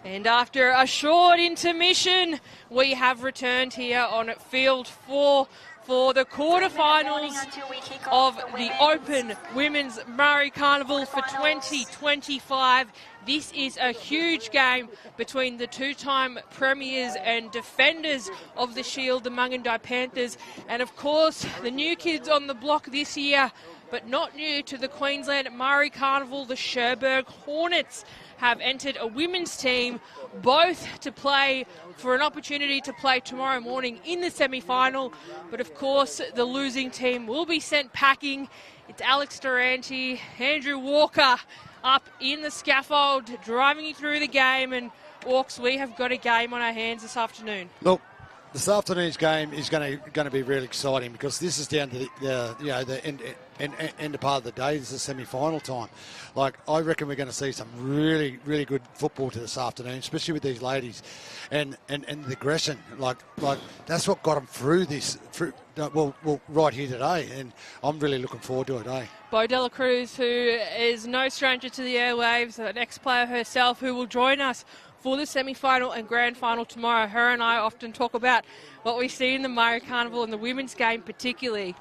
And after a short intermission, we have returned here on Field 4 for the quarterfinals of the Open Women's Murri Carnival for 2025. This is a huge game between the two-time premiers and defenders of the Shield, the Mungindi Panthers, and of course the new kids on the block this year, but not new to the Queensland Murri Carnival, the Cherbourg Hornets have entered a women's team, both to play for an opportunity to play tomorrow morning in the semi-final. But of course, the losing team will be sent packing. It's Alex Durante, Andrew Walker up in the scaffold, driving you through the game. And Walks, we have got a game on our hands this afternoon. Look, this afternoon's game is going to be really exciting because this is down to the end part of the day. This is semi-final time. Like, I reckon we're going to see some really, really good football to this afternoon, especially with these ladies, and the aggression. Like that's what got them through this. Well, right here today, and I'm really looking forward to it, eh? Bo Dela Cruz, who is no stranger to the airwaves, an ex-player herself, who will join us for the semi-final and grand final tomorrow. Her and I often talk about what we see in the Murri Carnival and the women's game particularly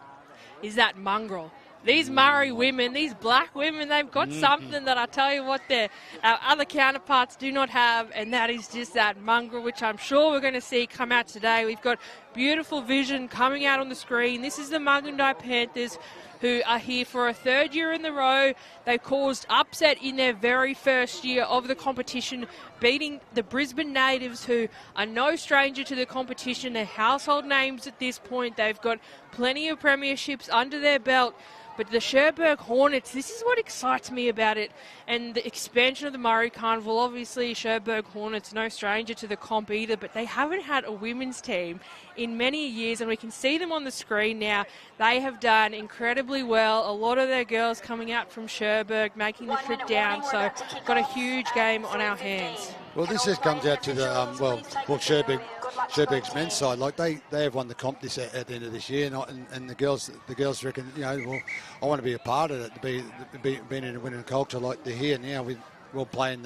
is that mongrel. These Murri women, these black women, they've got something that I tell you what their other counterparts do not have, and that is just that mongrel, which I'm sure we're going to see come out today. We've got beautiful vision coming out on the screen. This is the Mungindi Panthers, who are here for a third year in the row. They caused upset in their very first year of the competition, beating the Brisbane natives, who are no stranger to the competition. They're household names at this point. They've got plenty of premierships under their belt. But the Cherbourg Hornets, this is what excites me about it. And the expansion of the Murri Carnival, obviously Cherbourg Hornets, no stranger to the comp either, but they haven't had a women's team in many years, and we can see them on the screen now. They have done incredibly well. A lot of their girls coming out from Cherbourg, making the trip down, so got a huge game on our hands. Well, this just comes out to the Cherbourg's men's side. Like they have won the comp this at the end of this year, and the girls reckon, well, I want to be a part of it, to being in a winning culture like they're here now. We'll play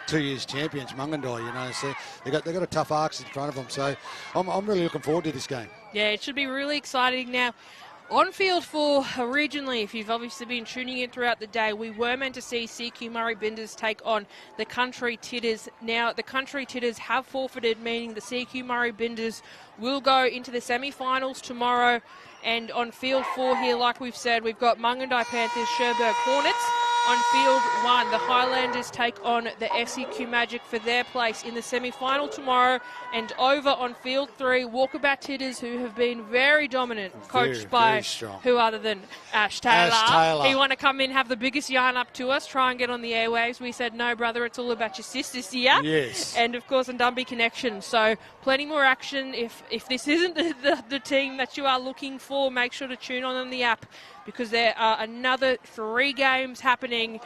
2 years champions, Mungindi, so they got a tough arcs in front of them. So I'm really looking forward to this game. Yeah, it should be really exciting now. On Field 4, originally, if you've obviously been tuning in throughout the day, we were meant to see CQ Murri Binders take on the Country Titters. Now, the Country Titters have forfeited, meaning the CQ Murri Binders will go into the semi-finals tomorrow. And on Field 4 here, like we've said, we've got Mungindi Panthers, Cherbourg Hornets. On Field 1, the Highlanders take on the SEQ Magic for their place in the semi-final tomorrow. And over on Field 3, Walkabout Titters, who have been very dominant, coached by who other than Ash Taylor. He wanted to come in, have the biggest yarn up to us, try and get on the airwaves. We said, no, brother, it's all about your sis this year. Yes. And, of course, on Dumby Connection. So plenty more action. If this isn't the team that you are looking for, make sure to tune on the app, because there are another 3 games happening.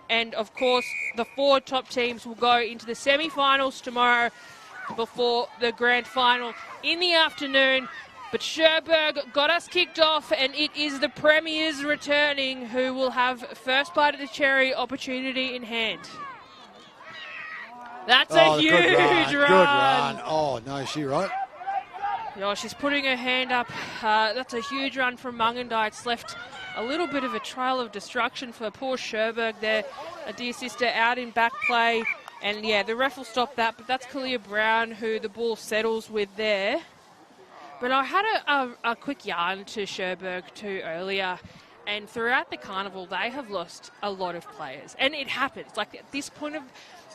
And, of course, the 4 top teams will go into the semi-finals tomorrow before the grand final in the afternoon. But Cherbourg got us kicked off, and it is the premiers returning who will have first bite of the cherry opportunity in hand. That's a huge run. Good run. Oh, no, is she right? Oh, she's putting her hand up. That's a huge run from Mungindi. It's left a little bit of a trail of destruction for poor Cherbourg there. A dear sister out in back play. And, yeah, the ref will stop that. But that's Kalia Brown who the ball settles with there. But I had a quick yarn to Cherbourg too earlier. And throughout the carnival, they have lost a lot of players. And it happens. Like, at this point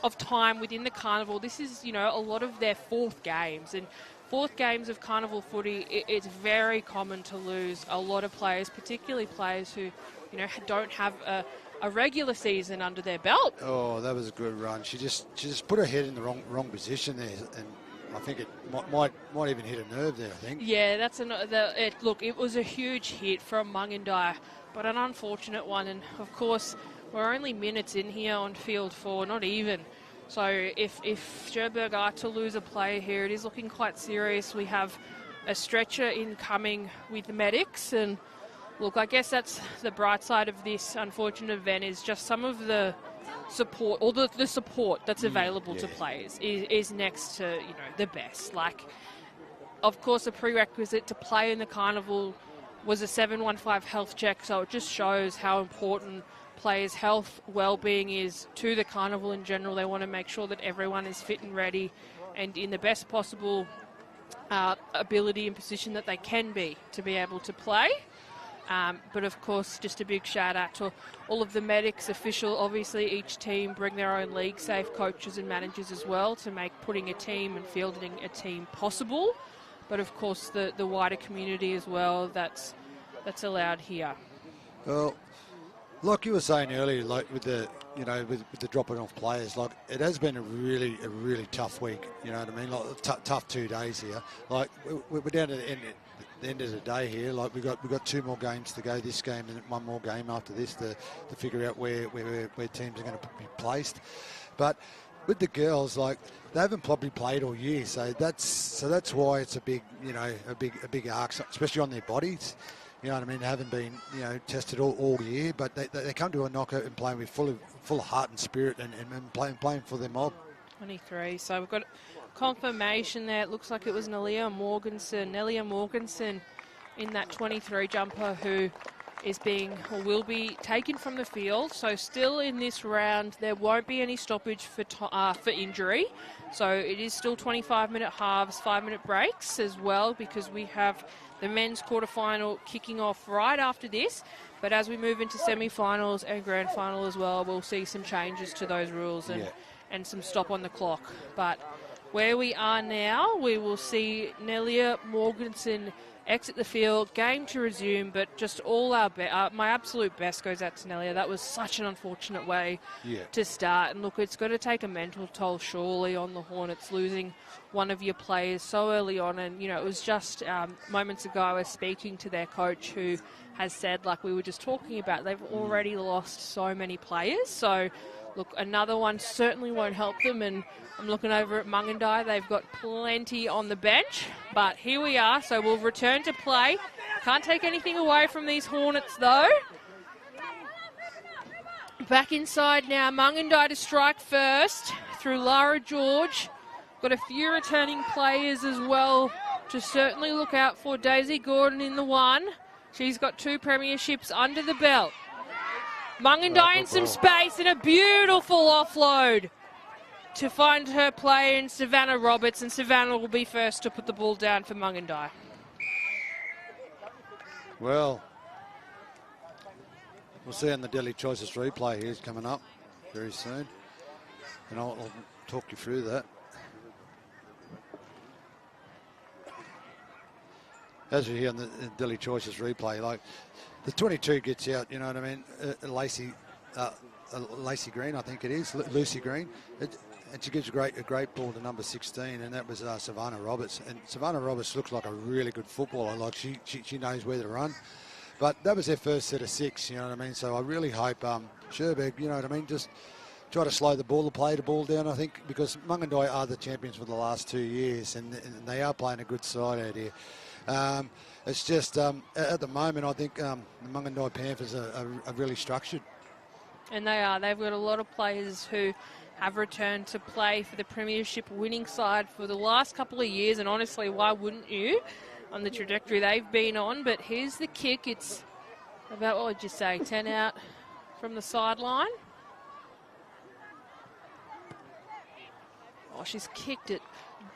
of time within the carnival, this is, a lot of their 4th games. And 4th games of carnival footy, it's very common to lose a lot of players, particularly players who, don't have a regular season under their belt. Oh, that was a good run. She just put her head in the wrong position there, and I think it might even hit a nerve there, I think. Yeah, that's look, it was a huge hit from Mungindi, but an unfortunate one. And, of course, we're only minutes in here on Field 4, not even. So if Cherbourg are to lose a player here, it is looking quite serious. We have a stretcher incoming with the medics. And, look, I guess that's the bright side of this unfortunate event, is just some of the support, or the support that's available to players is next to, you know, the best. Like, of course, a prerequisite to play in the Carnival was a 715 health check, so it just shows how important players' health, well-being is to the Carnival in general. They want to make sure that everyone is fit and ready and in the best possible ability and position that they can be to be able to play. But of course, just a big shout out to all of the medics, official. Obviously, each team bring their own league safe coaches and managers as well to make putting a team and fielding a team possible. But of course, the wider community as well that's allowed here. Well, like you were saying earlier, like with the with the dropping off players, like it has been a really tough week. You know what I mean? Like tough 2 days here. Like we're down to the end of the day here. Like we've got 2 more games to go. This game and 1 more game after this to figure out where teams are going to be placed. But with the girls, like they haven't probably played all year, so that's why it's a big big arc, especially on their bodies. You know what I mean? They haven't been tested all year, but they come to a knockout and playing with full of heart and spirit and playing for their mob. 23. So we've got confirmation there. It looks like it was Nelia Morganson in that 23 jumper who is will be taken from the field. So still in this round, there won't be any stoppage for injury. So it is still 25-minute halves, 5-minute breaks as well, because we have the men's quarterfinal kicking off right after this. But as we move into semi-finals and grand final as well, we'll see some changes to those rules and some stop on the clock. But where we are now, we will see Nelia Morganson exit the field, game to resume, but just all our my absolute best goes out to Nelia. That was such an unfortunate way to start. And look, it's got to take a mental toll surely on the Hornets, losing one of your players so early on. And, you know, it was just moments ago I was speaking to their coach who has said, like we were just talking about, they've already lost so many players. So, look, another one certainly won't help them. And I'm looking over at Mungindi. They've got plenty on the bench. But here we are. So we'll return to play. Can't take anything away from these Hornets, though. Back inside now. Mungindi to strike first through Lara George. Got a few returning players as well to certainly look out for. Daisy Gordon in the 1. She's got 2 premierships under the belt. Mungindi in some space and a beautiful offload to find her play in Savannah Roberts, and Savannah will be first to put the ball down for Mungindi. Well, we'll see on the Daily Choices replay here is coming up very soon, and I'll talk you through that. As we hear on the Daily Choices replay, like the 22 gets out, you know what I mean? Lacey Green, I think it is, Lucy Green. And she gives a great ball to number 16, and that was Savannah Roberts. And Savannah Roberts looks like a really good footballer. Like she knows where to run. But that was their first set of 6, you know what I mean? So I really hope Cherbourg, you know what I mean, just try to slow the ball, play the ball down, I think, because Mungindi are the champions for the last 2 years, and they are playing a good side out here. It's just, at the moment, I think the Mungindi Panthers are really structured. And they are. They've got a lot of players who have returned to play for the premiership winning side for the last couple of years. And honestly, why wouldn't you on the trajectory they've been on? But here's the kick. It's about, what would you say, 10 out from the sideline. Oh, she's kicked it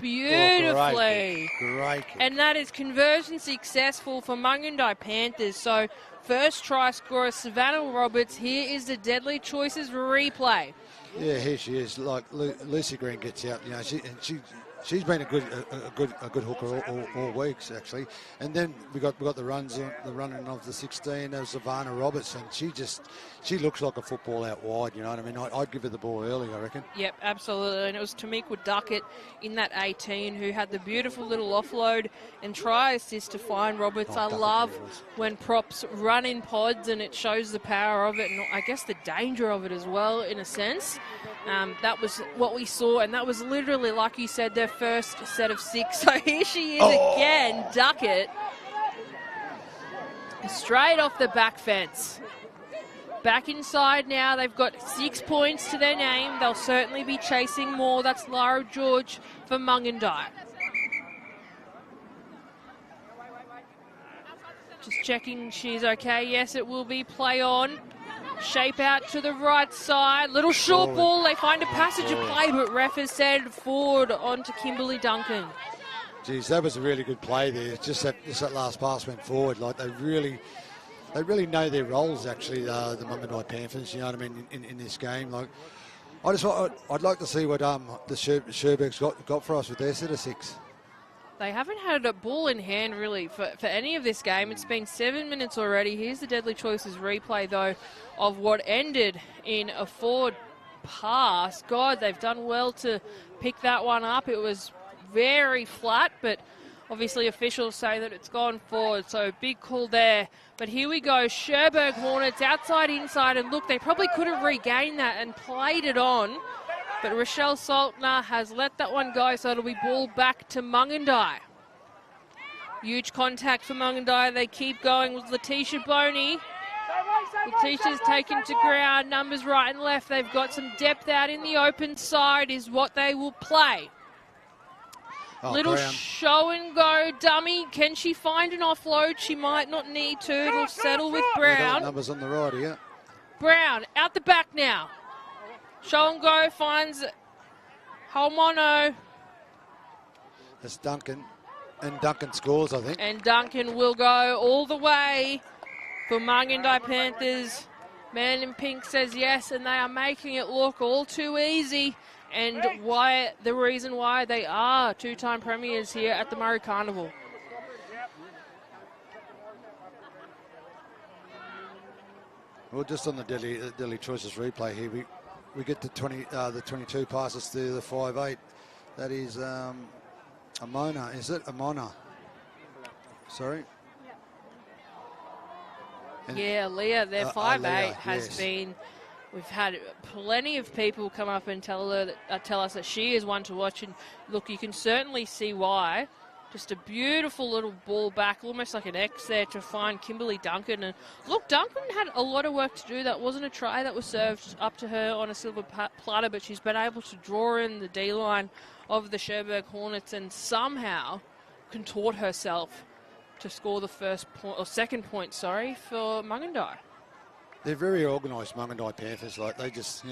beautifully. Great kick. And that is conversion successful for Mungindi Panthers. So first try scorer Savannah Roberts. Here is the Deadly Choices replay. Yeah, here she is. Like Lucy Green gets out. You know, she's been a good hooker all weeks actually. And then we got the running of the 16. That was Savannah Roberts, and she looks like a football out wide. You know what I mean? I'd give her the ball early, I reckon. Yep, absolutely. And it was Tamika Duckett in that 18 who had the beautiful little offload and try assist to find Roberts. I love when props run in pods, and it shows the power of it, and I guess the danger of it as well, in a sense. That was what we saw, and that was literally, like you said, their first set of 6. So here she is again, Duckett, straight off the back fence. back inside now. They've got 6 points to their name. They'll certainly be chasing more. That's Lara George for Mungindi. Just checking she's okay. Yes, it will be play on. Shape out to the right side. Little short ball. They find a passage of play, but ref has said forward onto Kimberly Duncan. Geez, that was a really good play there. Just that last pass went forward. Like they really know their roles. Actually, the Mungindi Panthers. You know what I mean in this game. Like I'd like to see what the Cherbourg's got for us with their set of 6. They haven't had a ball in hand, really, for any of this game. It's been 7 minutes already. Here's the Deadly Choices replay, though, of what ended in a forward pass. God, they've done well to pick that one up. It was very flat, but obviously officials say that it's gone forward, so big call there. But here we go, Cherbourg Hornets outside, inside, and look, they probably could have regained that and played it on. But Rochelle Saltner has let that one go, so it'll be ball back to Mungindi. Huge contact for Mungindi. They keep going with Letitia Boney. Letitia's taken to ground. Numbers right and left. They've got some depth out in the open side is what they will play. Little Brown. show and go dummy. Can she find an offload? She might not need to. It'll settle with Brown. Numbers on the right here. Brown out the back now. Show and go finds Holmono. It's Duncan. And Duncan scores, I think. And Duncan will go all the way for Mungindi Panthers. Man in pink says yes, and they are making it look all too easy. And why the reason why they are two-time premiers here at the Murri Carnival. Well, just on the Deadly Choices replay here, we get the 22 passes to the 5'8". That is Amona, is it? Amona. Sorry. Yeah, Leah, their 5'8" Leah, has yes. been. We've had plenty of people come up and tell us that she is one to watch, and look, you can certainly see why. Just a beautiful little ball back, almost like an X there to find Kimberly Duncan. And look, Duncan had a lot of work to do. That wasn't a try that was served up to her on a silver platter, but she's been able to draw in the D-line of the Cherbourg Hornets and somehow contort herself to score the second point, for Mungindi. They're very organised, Mungindi Panthers. Like they just,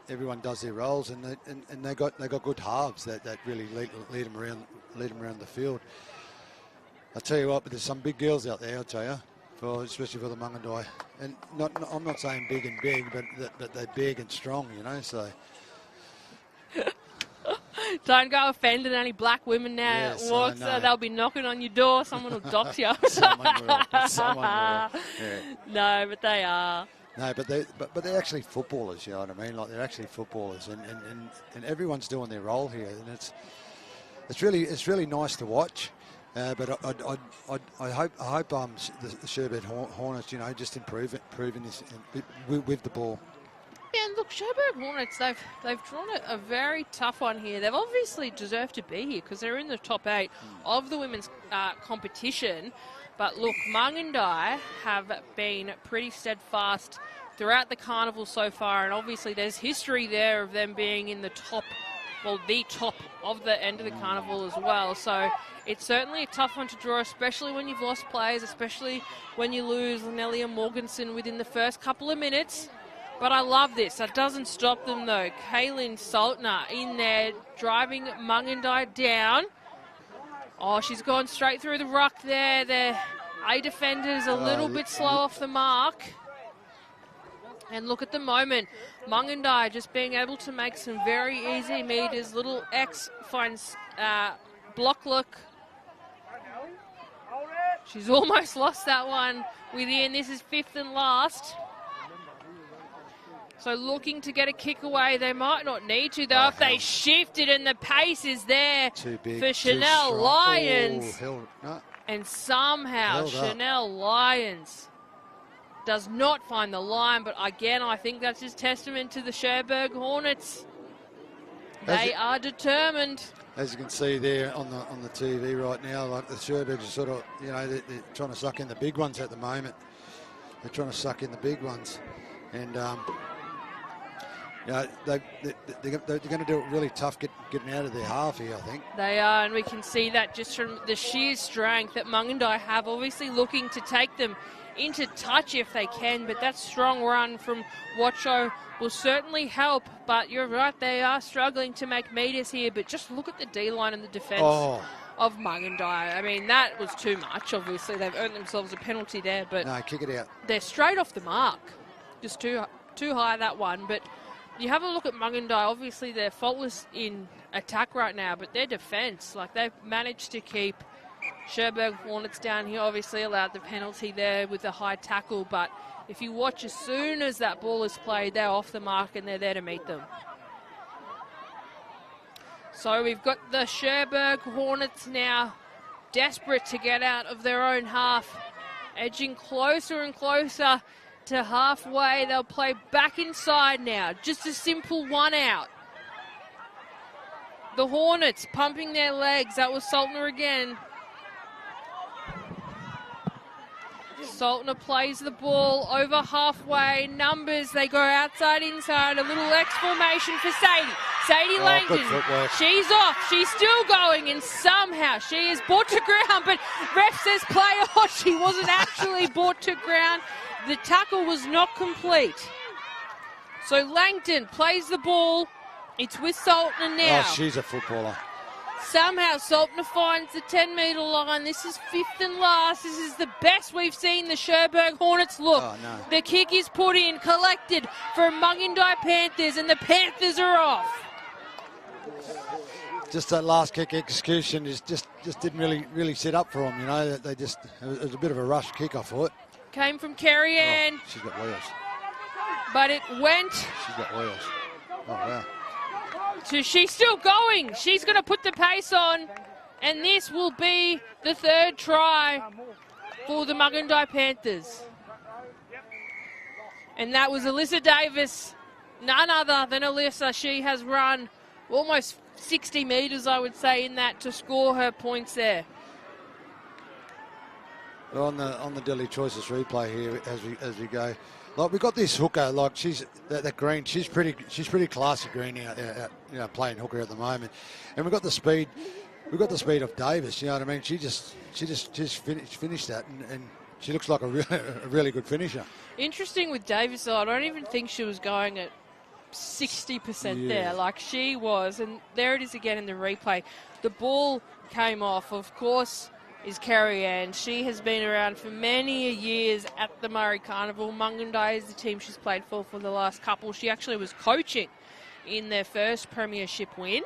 everyone does their roles, and they got good halves that really lead them around the field. I tell you what, but there's some big girls out there. I tell you, especially for the Mungindi, and I'm not saying big and big, but they're big and strong. So. Don't go offending any black women now. Yes, They'll be knocking on your door. Someone will dox you. Someone will. Yeah. No, but they are. No, but they're actually footballers. You know what I mean? Like they're actually footballers, and everyone's doing their role here, and it's really nice to watch. But I hope the Cherbourg Hornets, just improving this with the ball. Yeah, and look, Cherbourg Hornets, they've drawn a very tough one here. They've obviously deserved to be here because they're in the top 8 of the women's competition. But look, Mungindi have been pretty steadfast throughout the carnival so far, and obviously there's history there of them being in the top of the end of the carnival as well. So it's certainly a tough one to draw, especially when you've lost players, especially when you lose Nelia Morganson within the first couple of minutes. But I love this. That doesn't stop them, though. Kaylin Saltner in there, driving Mungindi down. Oh, she's gone straight through the ruck there. Their A defenders a little bit slow off the mark. And look at the moment. Mungindi just being able to make some very easy meters. Little X finds block look. She's almost lost that one within. This is 5th and last. So looking to get a kick away. They might not need to, though, if they shifted, and the pace is there for Chanel Lyons. And somehow Chanel Lyons does not find the line. But again, I think that's just testament to the Cherbourg Hornets. They are determined. As you can see there on the TV right now, like the Cherbourg are sort of, they're trying to suck in the big ones at the moment. They're trying to suck in the big ones. And, they're going to do it really tough getting out of their half here, I think. They are, and we can see that just from the sheer strength that Mungindi have, obviously looking to take them into touch if they can, but that strong run from Watcho will certainly help. But you're right, they are struggling to make meters here, but just look at the D-line and the defence of Mungindi. I mean, that was too much, obviously. They've earned themselves a penalty there, but no, kick it out. They're straight off the mark. Just too high, that one. But you have a look at Mungindi, obviously they're faultless in attack right now, but their defence, like they've managed to keep Cherbourg Hornets down here, obviously allowed the penalty there with the high tackle, but if you watch, as soon as that ball is played, they're off the mark and they're there to meet them. So we've got the Cherbourg Hornets now desperate to get out of their own half, edging closer and closer to halfway. They'll play back inside now, just a simple one out. The Hornets pumping their legs. That was Saltner again. Saltner plays the ball over halfway. Numbers, they go outside, inside. A little X formation for Sadie. Sadie Langton, she's off. She's still going, and somehow she is brought to ground, but ref says play on. She wasn't actually brought to ground. The tackle was not complete. So Langton plays the ball. It's with Saltner now. Oh, she's a footballer. Somehow Saltner finds the 10-metre line. This is fifth and last. This is the best we've seen the Cherbourg Hornets look. Oh, no. The kick is put in, collected for Mungindi Panthers, and the Panthers are off. Just that last kick execution just didn't really set up for them. You know, it was a bit of a rush kick, I thought. Came from Kerry Ann. Oh, she's got wheels. But it went. She's got wheels. Oh, wow. So she's still going. She's going to put the pace on. And this will be the third try for the Mungindi Panthers. And that was Alyssa Davis, none other than Alyssa. She has run almost 60 metres, I would say, in that to score her points there. Well, on the Delhi Choices replay here as we go, like we've got this hooker, like she's that Green, she's pretty classy Green out playing hooker at the moment, and we've got the speed of Davis. You know what I mean? She just finished that, and she looks like a really good finisher. Interesting with Davis, though, I don't even think she was going at 60% there, like she was, and there it is again in the replay. The ball came off, of course. Is Carrie Ann. She has been around for many years at the Murri Carnival. Mungindi is the team she's played for the last couple. She actually was coaching in their first premiership win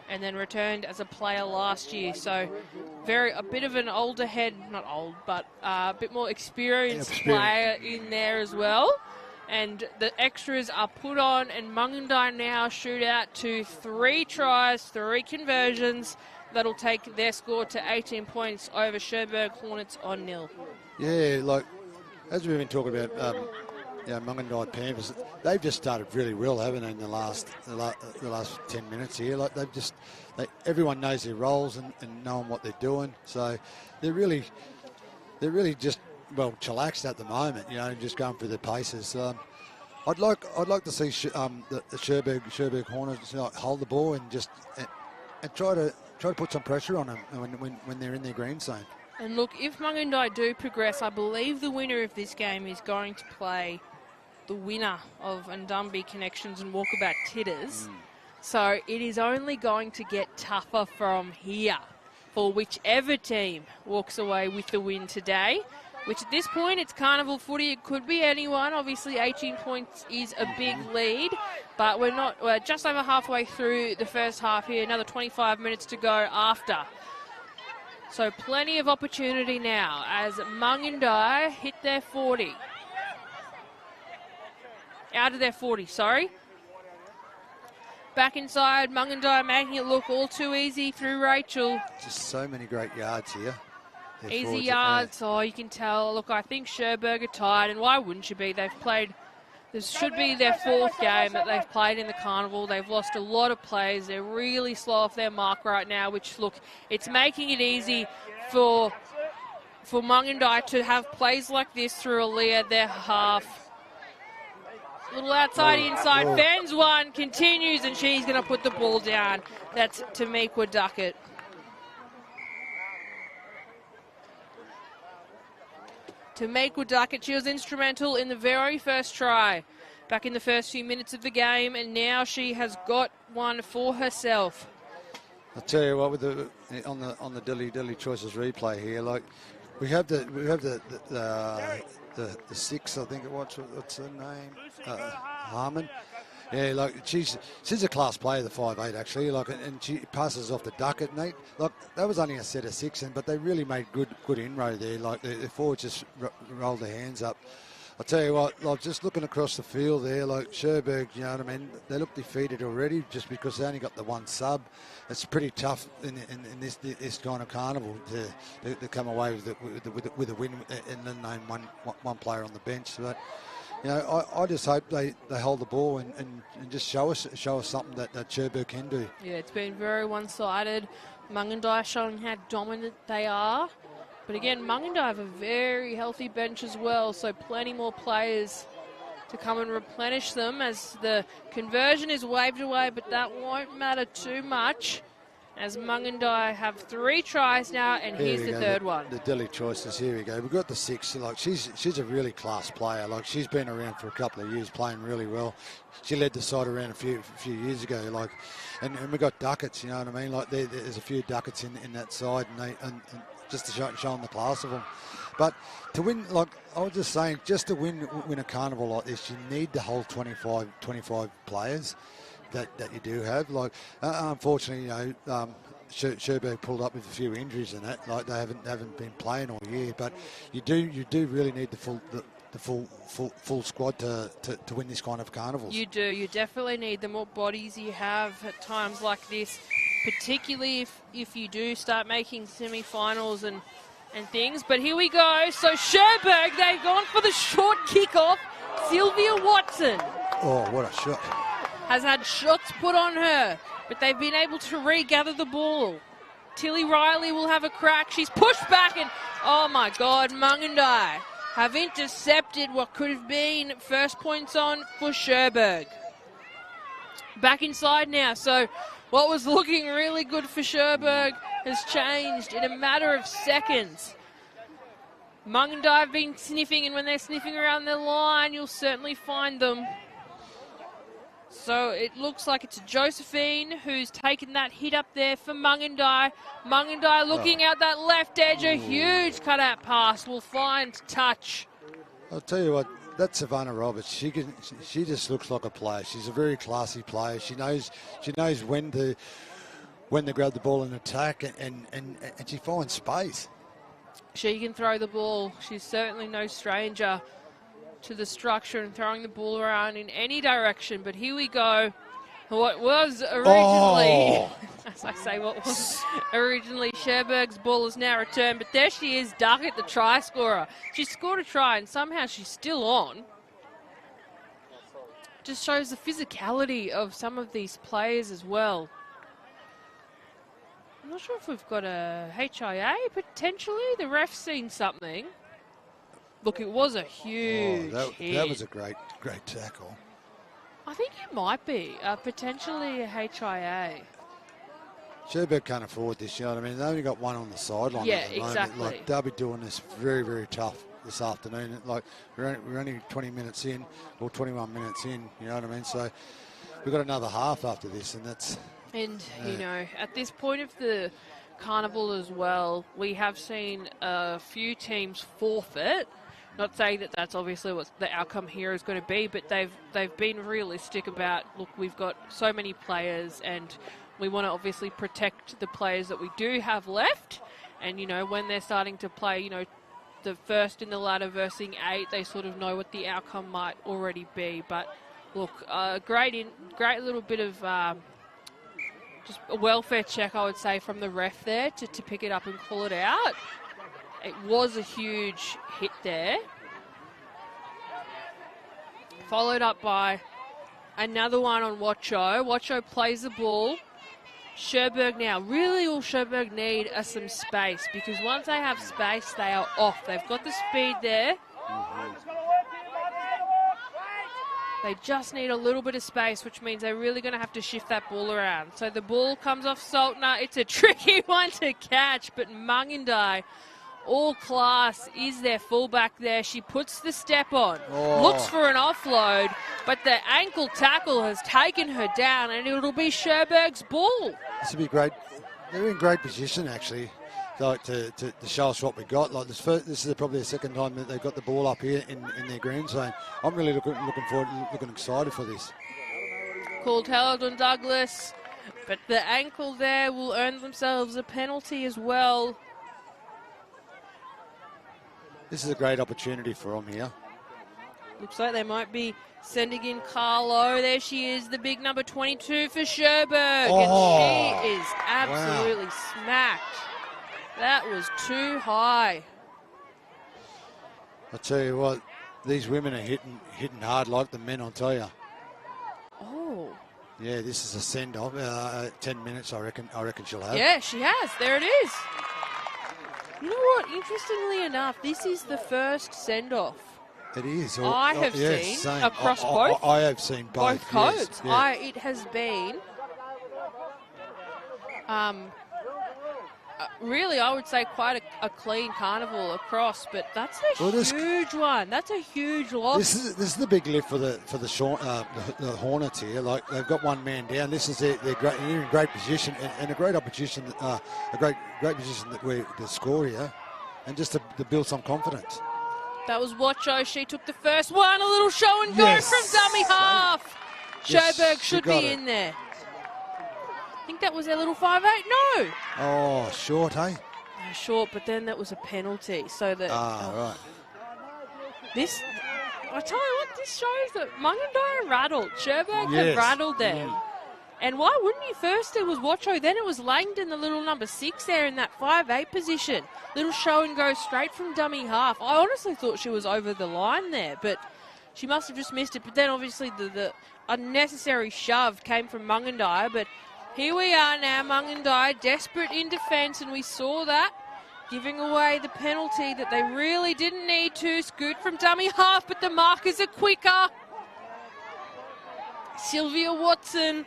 and then returned as a player last year. So a bit of an older head, not old, but a bit more experienced player in there as well. And the extras are put on, and Mungindi now shoot out to 3 tries, 3 conversions. That'll take their score to 18 points over Cherbourg Hornets on 0. Yeah, like, as we've been talking about, Mungindi Panthers, they've just started really well, haven't they, in the last 10 minutes here. Like, everyone knows their roles and knowing what they're doing. So they're really just, chillaxed at the moment, just going through their paces. I'd like to see the Cherbourg Hornets hold the ball and try to put some pressure on them when they're in their green zone. And look, if Mungindi do progress, I believe the winner of this game is going to play the winner of Ndumbi Connections and Walkabout Titters. So it is only going to get tougher from here for whichever team walks away with the win today, which at this point, it's Carnival footy. It could be anyone. Obviously, 18 points is a big lead, but we're just over halfway through the first half here. Another 25 minutes to go after. So plenty of opportunity now as Mungindi hit their 40. Out of their 40, sorry. Back inside, Mungindi making it look all too easy through Rachel. Just so many great yards here. Easy yards, you can tell. Look, I think Cherbourg are tired, and why wouldn't you be? They've played, this should be their 4th game that they've played in the Carnival. They've lost a lot of players. They're really slow off their mark right now, which, look, it's making it easy for for Mungindi to have plays like this through Aaliyah, their half. Little outside, inside, fends one, continues, and she's going to put the ball down. That's Tamika Duckett. Tamika Duckett, she was instrumental in the very first try back in the first few minutes of the game, and now she has got one for herself. I'll tell you what, with on the Dilly Choices replay here, like we have the 6, I think it was. What's her name? Harmon. Yeah, like she's a class player, the 5'8", actually. Like, and she passes off the Duckett. And that was only a set of 6, but they really made good inroad there. Like the forwards just rolled their hands up. I'll tell you what, like just looking across the field there, like Cherbourg, you know what I mean? They look defeated already just because they only got the one sub. It's pretty tough in this kind of carnival to come away with a win and then name one player on the bench. But you know, I just hope they hold the ball and just show us something that Cherbourg can do. Yeah, it's been very one-sided. Mungindi showing how dominant they are. But again, Mungindi have a very healthy bench as well, so plenty more players to come and replenish them as the conversion is waved away, but that won't matter too much as Mungindi have 3 tries now, and here's the third one. The Dilly Choices, here we go. We've got the 6. Like she's a really class player. Like she's been around for a couple of years, playing really well. She led the side around a few years ago. Like, and we got Duckets. You know what I mean? Like there's a few Duckets in that side, and just to show them the class of them. But to win, like I was just saying, just to win a carnival like this, you need to hold 25 players that you do have. Like, unfortunately, you know, Cherbourg pulled up with a few injuries in that. Like they haven't been playing all year. But you do really need the full squad to win this kind of carnivals. You do. You definitely need the more bodies you have at times like this, particularly if you do start making semi-finals and things. But here we go. So Cherbourg, they've gone for the short kickoff. Sylvia Watson. Oh, what a shot. Has had shots put on her, but they've been able to regather the ball. Tilly Riley will have a crack. She's pushed back and, oh my God, Mungindi have intercepted what could have been first points on for Cherbourg. Back inside now, so what was looking really good for Cherbourg has changed in a matter of seconds. Mungindi have been sniffing, and when they're sniffing around their line, you'll certainly find them. So it looks like it's Josephine who's taken that hit up there for Mungindi. Mungindi looking out that left edge, a huge cutout pass will find touch. I'll tell you what, that's Savannah Roberts. She just looks like a player. She's a very classy player. She knows when to grab the ball and attack, and she finds space. She can throw the ball. She's certainly no stranger to the structure and throwing the ball around in any direction. But here we go. What was originally, as I say, what was originally Cherbourg's ball is now returned. But there she is, Duckett, the try scorer. She scored a try and somehow she's still on. Just shows the physicality of some of these players as well. I'm not sure if we've got a HIA potentially. The ref's seen something. Look, it was a huge hit. That was a great tackle. I think it might be potentially a HIA. Cherbourg can't afford this, you know what I mean? They only got one on the sideline. Yeah, at the moment. exactly. Like, they'll be doing this very, very tough this afternoon. Like, we're only 20 minutes in, or 21 minutes in, you know what I mean? So we've got another half after this, and that's... And, you know, at this point of the carnival as well, we have seen a few teams forfeit. Not saying that that's obviously what the outcome here is going to be, but they've been realistic about, look, we've got so many players and we want to obviously protect the players that we do have left. And, you know, when they're starting to play, you know, the first in the ladder versus 8, they sort of know what the outcome might already be. But, look, great little bit of just a welfare check, I would say, from the ref there to pick it up and call it out. It was a huge hit there. Followed up by another one on Wacho. Wacho plays the ball. Cherbourg now. Really all Cherbourg need are some space, because once they have space, they are off. They've got the speed there. They just need a little bit of space, which means they're really going to have to shift that ball around. So the ball comes off Saltner. It's a tricky one to catch, but Mungindi, all class, is their fullback there. She puts the step on, looks for an offload, but the ankle tackle has taken her down, and it'll be Cherbourg's ball. This would be great. They're in great position, actually, like to show us what we got. Like this is probably the second time that they've got the ball up here in their green zone. I'm really looking forward, looking excited for this. Called held on Douglas, but the ankle there will earn themselves a penalty as well. This is a great opportunity for them here. Looks like they might be sending in Carlo. There she is, the big number 22 for Cherbourg. And she is absolutely smacked. That was too high. I tell you what, these women are hitting hard like the men, I'll tell you. Oh. Yeah, this is a send-off. 10 minutes, I reckon she'll have. Yeah, she has. There it is. You know what? Interestingly enough, this is the first send-off. It is. I have seen across both. I have seen both codes. Yes, It has been, really, I would say quite a clean carnival across. But that's a huge one. That's a huge loss. This is the big lift for the Hornets here. Like, they've got one man down. This is they're in great position and a great opposition, a great position to score here, and just to build some confidence. That was Watcho. She took the first one. A little show and go from dummy half. Cherbourg should be in there. I think that was their little 5'8". No. Oh, short, eh? Short, but then that was a penalty. So that. Right. This, I tell you what, this shows that Mungindi rattled. Cherbourg had rattled them. And why wouldn't you? First it was Watcho, then it was Langdon, the little number 6 there in that 5'8" position. Little show and go straight from dummy half. I honestly thought she was over the line there, but she must have just missed it. But then obviously the unnecessary shove came from Mungindi. But here we are now, Mungindi desperate in defence, and we saw that, giving away the penalty that they really didn't need to. Scoot from dummy half, but the markers are quicker. Sylvia Watson.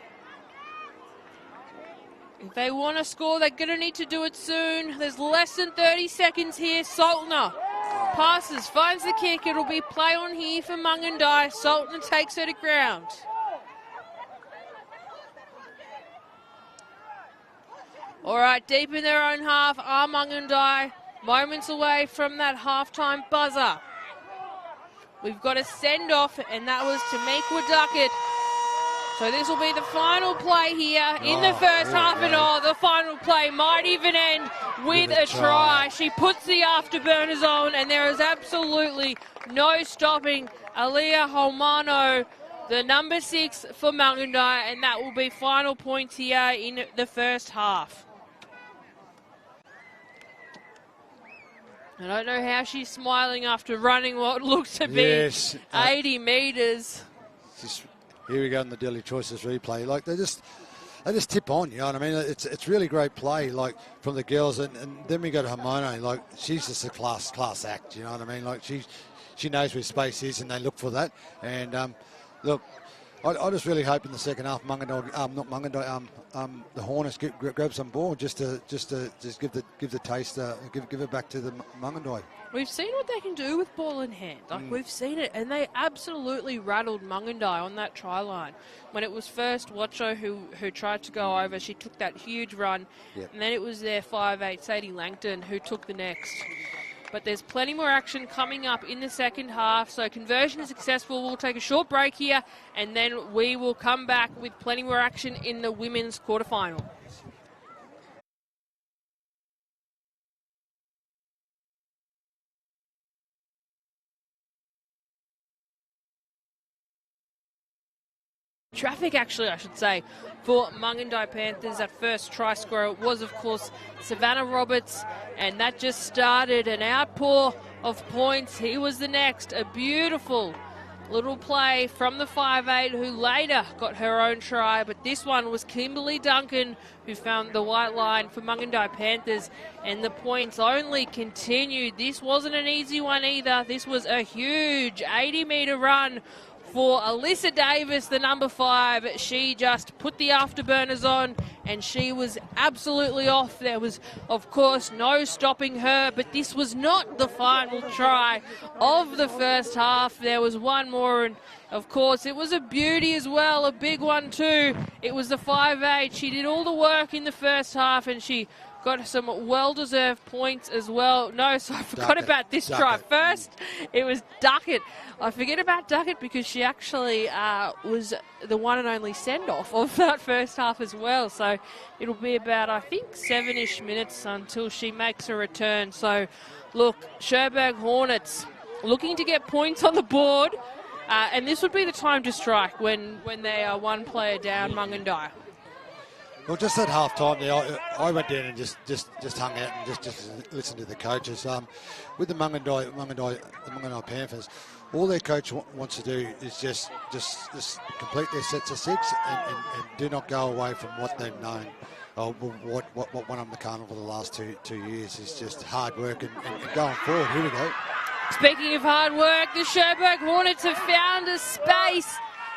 If they want to score, they're going to need to do it soon. There's less than 30 seconds here. Saltner passes, finds the kick. It'll be play on here for Mungindi. Saltner takes her to ground. All right, deep in their own half are Mungindi. Moments away from that halftime buzzer. We've got a send-off, and that was Tamika Duckett. So this will be the final play here in the first half, and the final play might even end with a try. She puts the afterburners on, and there is absolutely no stopping Aliyah Holmano, the number 6 for Mungindi, and that will be final points here in the first half. I don't know how she's smiling after running what looks to be 80 metres. Here we go in the Daily Choices replay. Like, they just tip on, you know what I mean? It's really great play, like, from the girls, and then we go to Hamone. Like, she's just a class act, you know what I mean? Like, she knows where space is, and they look for that. And look, I just really hope in the second half, the Hornets grab some ball just to give the taste, give it back to the Mungindi. We've seen what they can do with ball in hand. Like, we've seen it, and they absolutely rattled Mungindi on that try line. When it was first Watcho who tried to go over, she took that huge run, and then it was their 5'8", Sadie Langton, who took the next. But there's plenty more action coming up in the second half, so conversion is successful. We'll take a short break here, and then we will come back with plenty more action in the women's quarterfinal. Traffic, actually, I should say, for Mungindi Panthers. That first try scorer was, of course, Savannah Roberts, and that just started an outpour of points. He was the next. A beautiful Little play from the 5'8", who later got her own try, but this one was Kimberly Duncan who found the white line for Mungindi Panthers, and the points only continued. This wasn't an easy one either. This was a huge 80-metre run for Alyssa Davis, the number 5. She just put the afterburners on and she was absolutely off. There was, of course, no stopping her, but this was not the final try of the first half. There was one more, and of course it was a beauty as well, a big one too. It was the 5'8". She did all the work in the first half and she got some well-deserved points as well. No, so I forgot about this try. First, it was Duckett. I forget about Duckett because she actually was the one and only send-off of that first half as well. So it'll be about, I think, 7-ish minutes until she makes a return. So, look, Cherbourg Hornets looking to get points on the board. And this would be the time to strike when they are one player down, Mungindi. Well, just at half-time there, I went down and just hung out and just listened to the coaches. With the Mungindi Panthers, all their coach wants to do is just complete their sets of 6 and do not go away from what they've known. What won them the Carnival the last two years is just hard work and going forward. Here we go. Speaking of hard work, the Cherbourg Hornets have found a space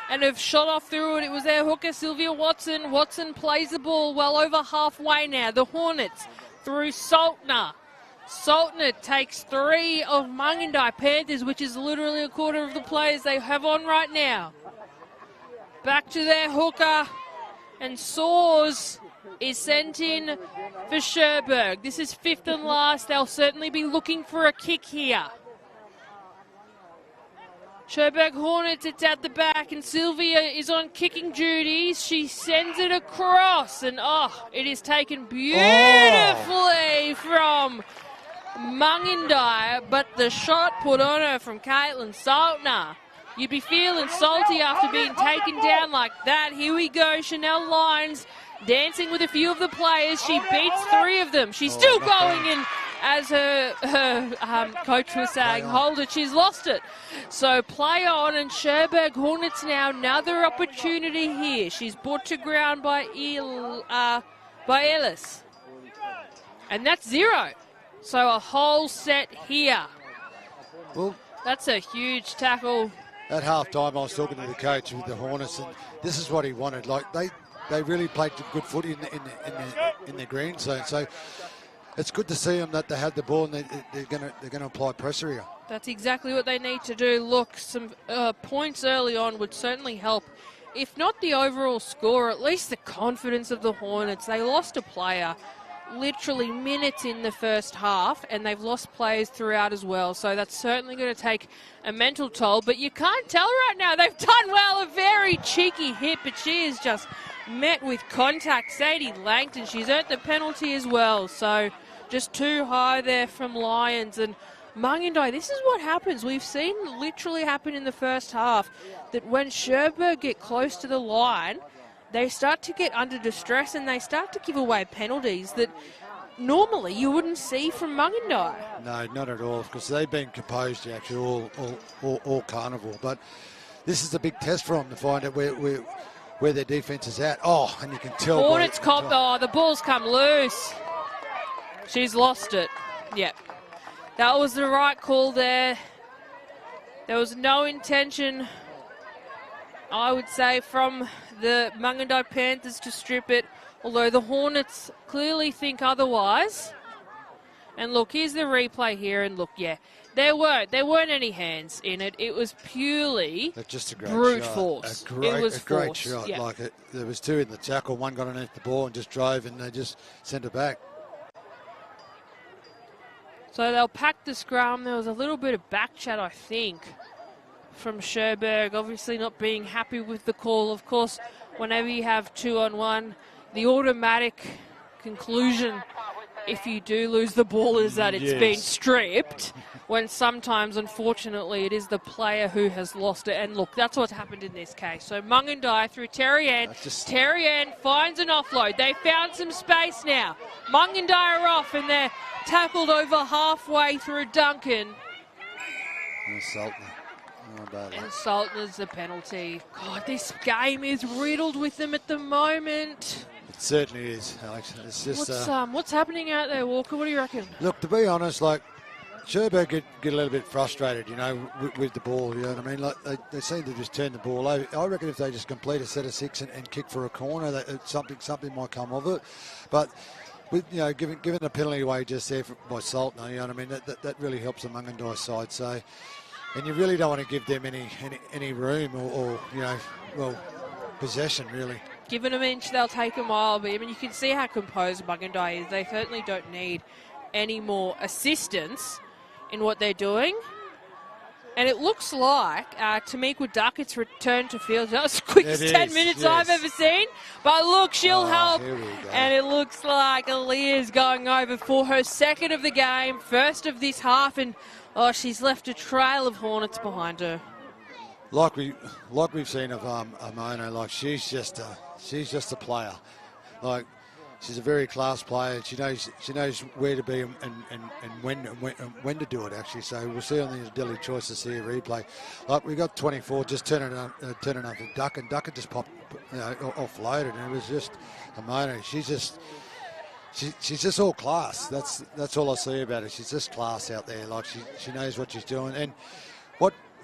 and have shot off through it. It was their hooker, Sylvia Watson. Watson plays the ball well over halfway now. The Hornets through Saltner. Saltner takes 3 of Mungindi Panthers, which is literally a quarter of the players they have on right now. Back to their hooker, and Saws is sent in for Cherbourg. This is 5th and last. They'll certainly be looking for a kick here. Cherbourg Hornets, it's at the back, and Sylvia is on kicking duties. She sends it across, and it is taken beautifully from Mungindi, but the shot put on her from Caitlin Saltner. You'd be feeling salty after being taken down like that. Here we go, Chanel Lyons dancing with a few of the players. She beats 3 of them. She's still going in. As her coach was saying, hold it, she's lost it. So play on, and Cherbourg Hornets now another opportunity here. She's brought to ground by Ellis. And that's 0. So a whole set here. Well, that's a huge tackle. At half-time, I was talking to the coach with the Hornets, and this is what he wanted. Like, they really played good footy in the green zone. So it's good to see them that they have the ball and they're going to apply pressure here. That's exactly what they need to do. Look, some points early on would certainly help. If not the overall score, at least the confidence of the Hornets. They lost a player literally minutes in the first half, and they've lost players throughout as well. So that's certainly going to take a mental toll. But you can't tell right now. They've done well. A very cheeky hit, but she is just met with contact. Sadie Langton, she's earned the penalty as well. So just too high there from Lyons. And Mungindi, this is what happens. We've seen literally happen in the first half, that when Cherbourg get close to the line, they start to get under distress and they start to give away penalties that normally you wouldn't see from Mungindi. No, not at all, because they've been composed actually all Carnival. But this is a big test for them to find out where their defence is at. Oh, and you can tell. Hornets cop, the ball's come loose. She's lost it. Yep. That was the right call there. There was no intention, I would say, from the Mungindi Panthers to strip it, although the Hornets clearly think otherwise. And look, here's the replay here, and look, yeah, there weren't any hands in it. It was purely just a great brute shot. force. It was a great force. shot. Yeah. Like there was 2 in the tackle, one got underneath the ball and just drove, and they just sent it back. So they'll pack the scrum. There was a little bit of back chat, I think, from Cherbourg, obviously not being happy with the call. Of course, whenever you have 2-on-1, the automatic conclusion, if you do lose the ball, is that it's been stripped, when sometimes, unfortunately, it is the player who has lost it. And look, that's what's happened in this case. So Mungindi through Terry Ann. Terry Ann finds an offload. They found some space now. Mungindi are off, and they're tackled over halfway through Duncan. Saltner. And Saltner's the penalty. God, this game is riddled with them at the moment. It certainly is, Alex. It's just what's happening out there, Walker? What do you reckon? Look, to be honest, like Cherbourg get a little bit frustrated, with the ball. You know what I mean? Like they seem to just turn the ball over. I reckon if they just complete a set of 6 and kick for a corner, that something might come of it. But with giving a penalty away just there by Saltner, you know what I mean? That really helps the Mungindi side. So, and you really don't want to give them any room or possession really. Given an inch, they'll take a mile. But I mean, you can see how composed Mungindi is. They certainly don't need any more assistance in what they're doing. And it looks like Tamika Duckett's return to field. That was the quickest 10 minutes I've ever seen. But look, she'll help. And it looks like Aaliyah's going over for her second of the game, first of this half. And, she's left a trail of Hornets behind her. Like we've seen of Amona, like she's just a player. Like she's a very class player. She knows where to be and when to do it actually. So we'll see on the daily choices here replay. Like we got 24 just turning up to Duck, and Duck just popped offloaded, and it was just Amona. She's just all class. That's all I see about her. She's just class out there. Like she knows what she's doing. And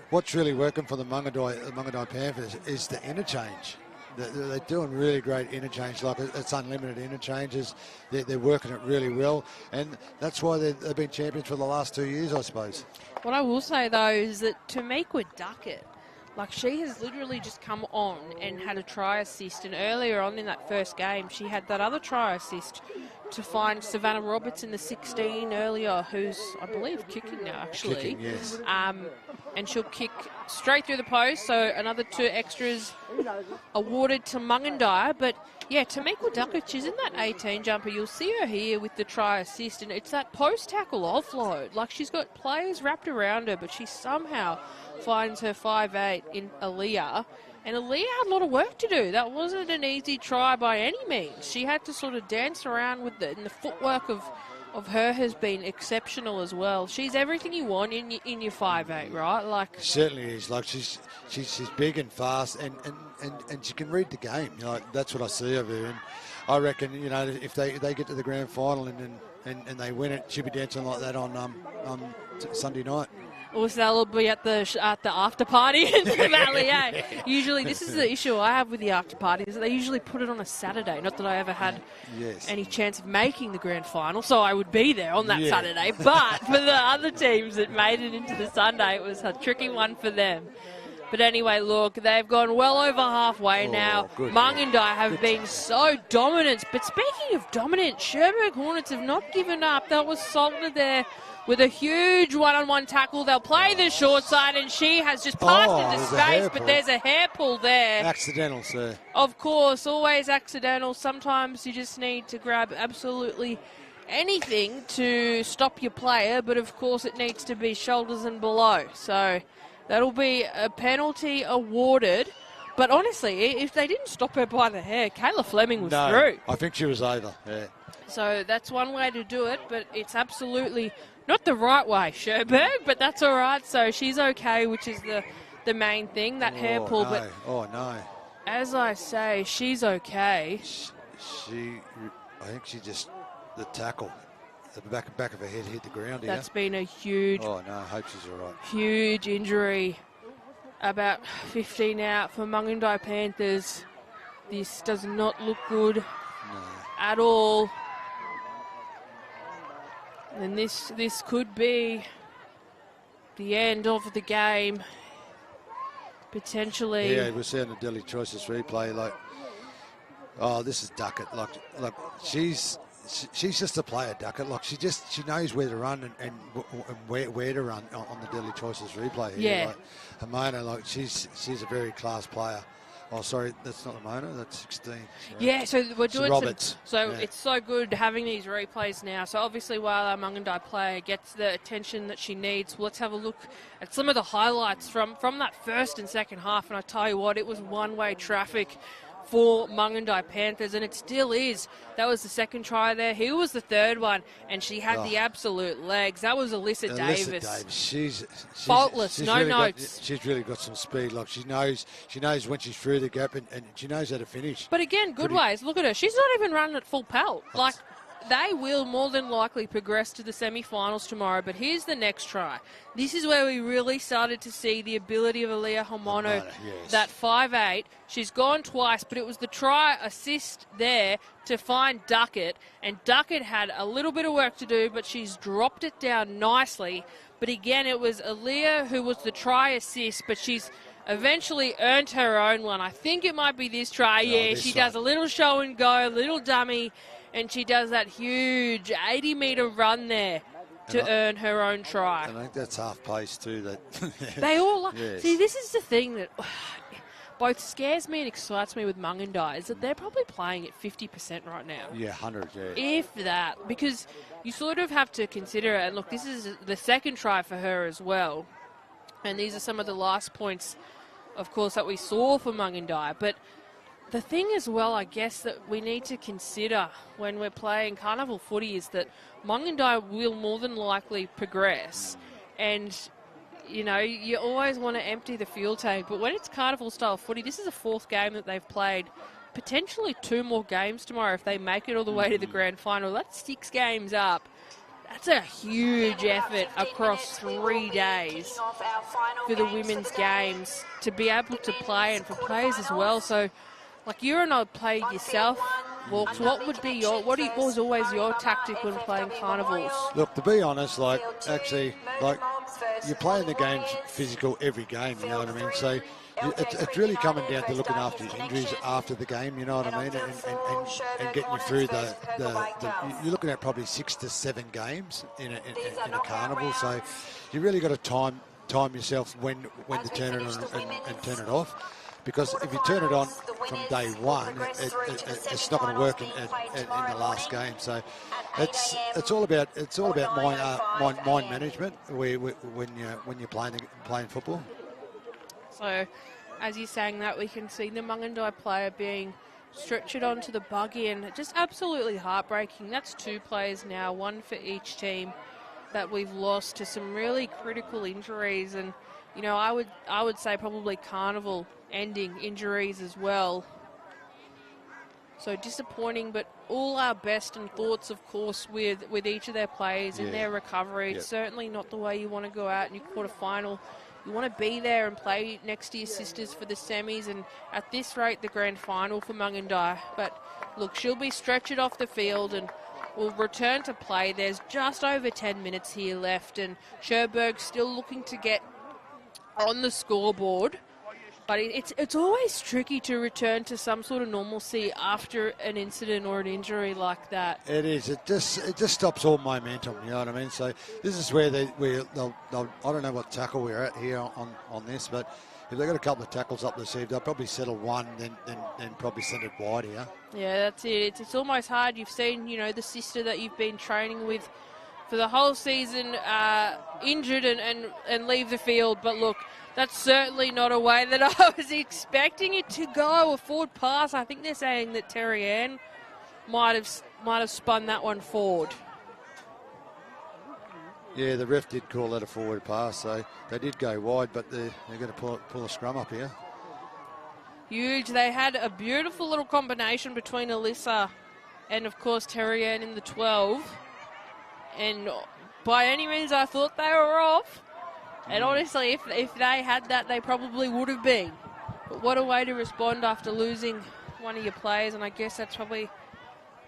what's really working for the Mungindi Panthers is the interchange. They're doing really great interchange, like it's unlimited interchanges. They're working it really well, and that's why they've been champions for the last 2 years, I suppose. What I will say, though, is that Tamika Duckett, like she has literally just come on and had a try assist, and earlier on in that first game, she had that other try assist to find Savannah Roberts in the 16 earlier, who's, I believe, kicking now, actually. Kicking, yes. And she'll kick straight through the post, so another 2 extras awarded to Mungindi. But, yeah, Tamika Duckett, she's in that 18 jumper. You'll see her here with the try assist, and it's that post-tackle offload. Like, she's got players wrapped around her, but she somehow finds her 5'8" in Aaliyah. And Aaliyah had a lot of work to do. That wasn't an easy try by any means. She had to sort of dance around with it, and the footwork of her has been exceptional as well. She's everything you want in your 5'8", right? Like certainly is. Like she's big and fast, and she can read the game. That's what I see of her. And I reckon if they get to the grand final and they win it, she'll be dancing like that on Sunday night. Also, they'll be at the after party in the Valley. Usually, this is the issue I have with the after party, is that they usually put it on a Saturday. Not that I ever had any chance of making the grand final, so I would be there on that Saturday. But for the other teams that made it into the Sunday, it was a tricky one for them. But anyway, look, they've gone well over halfway now. Mungindi have been so dominant. But speaking of dominant, Cherbourg Hornets have not given up. That was Saltner there with a huge one-on-one tackle. They'll play the short side, and she has just passed into space, but there's a hair pull there. Accidental, sir. Of course, always accidental. Sometimes you just need to grab absolutely anything to stop your player, but of course it needs to be shoulders and below. So that'll be a penalty awarded. But honestly, if they didn't stop her by the hair, Kayla Fleming was through. I think she was over, So that's one way to do it, but it's absolutely not the right way, Cherbourg, but that's all right. So she's okay, which is the main thing, that hair pull. No. But as I say, she's okay. I think she just, the tackle, the back of her head hit the ground here. That's been a huge... Oh, no, I hope she's all right. Huge injury. About 15 out for Mungindi Panthers. This does not look good at all. And this could be the end of the game, potentially. Yeah, we're seeing the Daily Choices replay. This is Duckett. Like she's just a player, Duckett. Like she knows where to run and where to run on the Daily Choices replay. Yeah. Hamona, she's a very class player. Oh, sorry, that's not Ramona, that's 16. Yeah, so we're doing Roberts. It's so good having these replays now. So obviously while our Mungindi player gets the attention that she needs, let's have a look at some of the highlights from that first and second half. And I tell you what, it was one-way traffic for Mungindi Panthers, and it still is. That was the second try there. He was the third one, and she had the absolute legs. That was Alyssa Davis. She's faultless, she's no really notes. She's really got some speed. Like she knows when she's through the gap, and she knows how to finish. But again, good ways. Look at her. She's not even running at full pelt. Like, they will more than likely progress to the semi-finals tomorrow, but here's the next try. This is where we really started to see the ability of Aaliyah Homono, that 5'8". She's gone twice, but it was the try assist there to find Duckett, and Duckett had a little bit of work to do, but she's dropped it down nicely. But again, it was Aaliyah who was the try assist, but she's eventually earned her own one. I think it might be this try. She does a little show and go, a little dummy, and she does that huge 80-metre run there to earn her own try. I think that's half pace too. They all see, this is the thing that both scares me and excites me with Mungindi, is that they're probably playing at 50% right now. Yeah, 100, yeah. If that, because you sort of have to consider it. And look, this is the second try for her as well. And these are some of the last points, of course, that we saw for Mungindi. But the thing as well, I guess, that we need to consider when we're playing Carnival footy is that Mungindi will more than likely progress. And, you know, you always want to empty the fuel tank. But when it's Carnival-style footy, this is the fourth game that they've played. Potentially 2 more games tomorrow if they make it all the way to the grand final. That's 6 games up. That's a huge effort across 3 days for the women's games to be able to play, and for players as well. So, like, you're an old player yourself, Walks. What was always your tactic when playing carnivals? Look, to be honest, you're playing the games physical every game, you know what I mean? So it's really coming down to looking after your injuries after the game, you know what I mean? And getting you through you're looking at probably 6 to 7 games in a carnival. So you really got to time yourself when to turn it on and turn it off. Because if you turn it on from day one, it's not going to work in the last game. So it's all about mind management when you're playing football. So, as you're saying that, we can see the Mungindi player being stretched onto the buggy, and just absolutely heartbreaking. That's 2 players now, 1 for each team, that we've lost to some really critical injuries. And you know, I would say probably Carnival ending injuries as well. So disappointing, but all our best and thoughts, of course, with each of their players in their recovery. It's certainly not the way you want to go out in your quarterfinal. You want to be there and play next to your sisters for the semis, and at this rate, the grand final for Mungindi. But look, she'll be stretched off the field and will return to play. There's just over 10 minutes here left, and Cherbourg still looking to get on the scoreboard. But it's always tricky to return to some sort of normalcy after an incident or an injury like that. It is. It just stops all momentum. You know what I mean? So this is where they'll I don't know what tackle we're at here on this, but if they've got a couple of tackles up the sleeve, they'll probably settle one, then probably send it wide here. Yeah, that's it. It's almost hard. You've seen, you know, the sister that you've been training with for the whole season injured and leave the field, but look, that's certainly not a way that I was expecting it to go. A forward pass. I think they're saying that Terry Ann might have spun that one forward. Yeah, the ref did call that a forward pass, so they did go wide, but they're going to pull a scrum up here. Huge. They had a beautiful little combination between Alyssa and, of course, Terry Ann in the 12. And by any means, I thought they were off. And honestly, if they had that, they probably would have been. But what a way to respond after losing one of your players. And I guess that's probably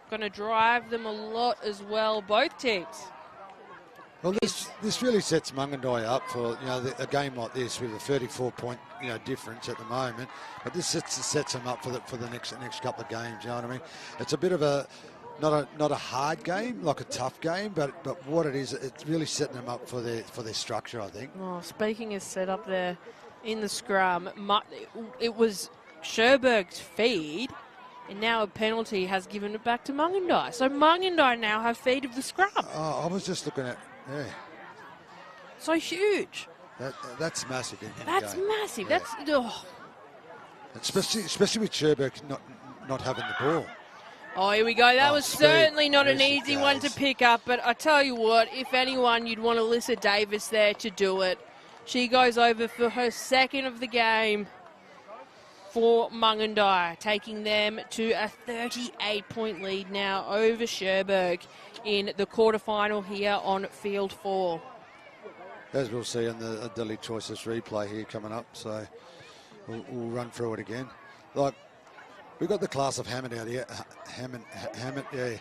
going to drive them a lot as well, both teams. Well, this really sets Mungindi up for, you know, a game like this with a 34-point, you know, difference at the moment. But this sets them up for the next couple of games. You know what I mean? It's a bit of a not a hard game, like a tough game, but what it is, it's really setting them up for their structure, I think. Oh, speaking of set up there in the scrum, it was Cherbourg's feed, and now a penalty has given it back to Mungindi. So Mungindi now have feed of the scrum. Oh, I was just looking at, yeah. So huge. That's massive. That's massive. Yeah. That's especially with Cherbourg not having the ball. Oh, here we go. That was speed. certainly not There an she easy one to goes. pick up, but I tell you what, if anyone, you'd want Alyssa Davis there to do it. She goes over for her second of the game for Mungindi, taking them to a 38-point lead now over Cherbourg in the quarterfinal here on Field 4. As we'll see on the Daily Choices replay here coming up, so we'll run through it again. Like, we've got the class of Hammond out here. Hammond, yeah.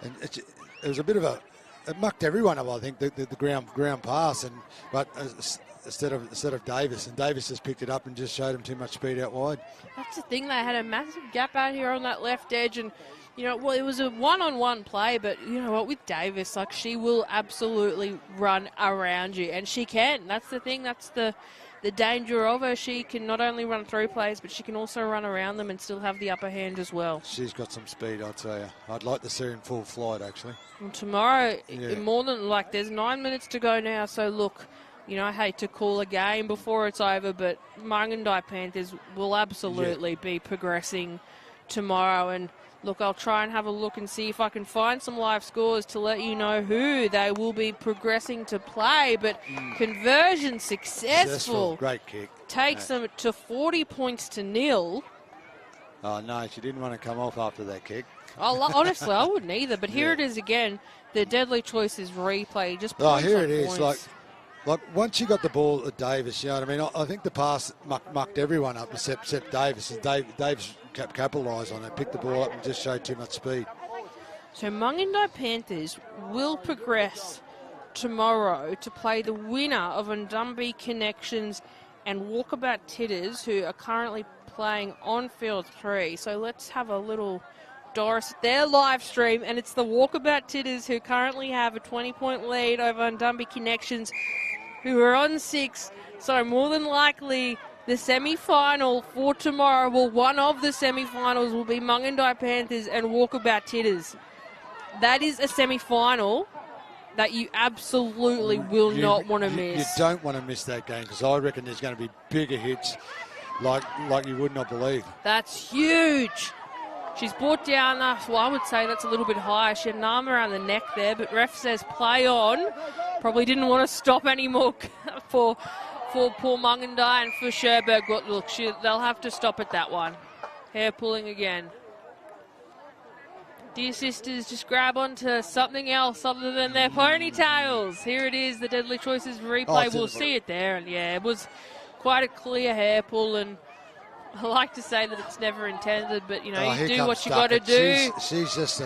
And it was a bit of it mucked everyone up, I think, the ground pass, but instead of Davis, and Davis just picked it up and just showed him too much speed out wide. That's the thing, they had a massive gap out here on that left edge, and well, it was a one-on-one play, but you know what, with Davis, like, she will absolutely run around you, and she can. That's the thing, that's the danger of her. She can not only run through plays, but she can also run around them and still have the upper hand as well. She's got some speed, I'll tell you. I'd like to see her in full flight, actually. And tomorrow, more than, there's 9 minutes to go now, so look, I hate to call a game before it's over, but Mungindi Panthers will absolutely be progressing tomorrow. And look, I'll try and have a look and see if I can find some live scores to let you know who they will be progressing to play. But conversion successful. Great kick. Takes them to 40 points to 0. Oh, no, she didn't want to come off after that kick. Honestly, I wouldn't either. But here it is again. The Deadly Choices replay. Just here it is. Like, once you got the ball at Davis, you know what I mean? I think the pass mucked everyone up except Davis. And Davis capitalised on it, picked the ball up and just showed too much speed. So Mungindi Panthers will progress tomorrow to play the winner of Undumby Connections and Walkabout Titters, who are currently playing on Field 3. So let's have a little Doris, their live stream, and it's the Walkabout Titters who currently have a 20-point lead over Undumby Connections, who are on 6. So more than likely, the semi-final for tomorrow, one of the semi-finals will be Mungindi Panthers and Walkabout Titters. That is a semi-final that you absolutely will not want to miss. You don't want to miss that game, because I reckon there's going to be bigger hits like you would not believe. That's huge. She's brought down, I would say that's a little bit high. She had an arm around the neck there, but ref says play on. Probably didn't want to stop anymore for poor Mungindi and for Cherbourg. But look, they'll have to stop at that one. Hair pulling again. Dear sisters, just grab onto something else other than their ponytails. Here it is, the Deadly Choices replay. We'll see it there. And yeah, it was quite a clear hair pull, and I like to say that it's never intended, but you do what you got to do. She's just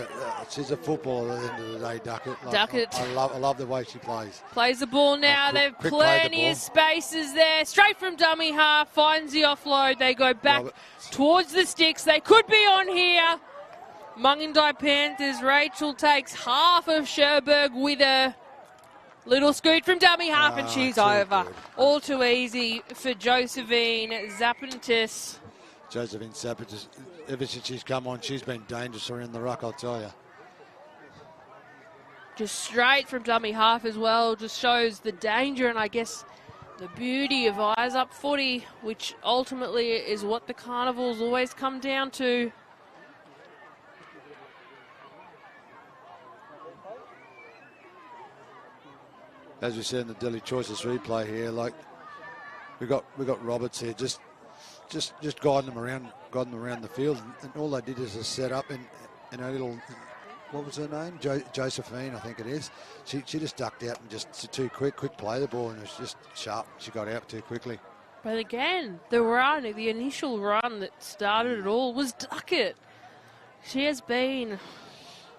she's a footballer at the end of the day, Duckett. Duckett. I love the way she plays. Plays the ball now. They've plenty of spaces there. Straight from dummy half, finds the offload. They go back towards the sticks. They could be on here. Mungindi Panthers. Rachel takes half of Cherbourg with her. Little scoot from dummy half, and she's over. Good. All too easy for Josephine Zapantis. Josephine Zapantis, ever since she's come on, she's been dangerous around the ruck, I'll tell you. Just straight from dummy half as well. Just shows the danger and I guess the beauty of eyes up footy, which ultimately is what the Carnivals always come down to. As we said in the Daily Choices replay here, like we got Roberts here, just guiding them around the field, and all they did is just set up in a little, what was her name? Josephine, I think it is. She just ducked out and just too quick play the ball, and it was just sharp. She got out too quickly. But again, the initial run that started it all was Duckett. She has been.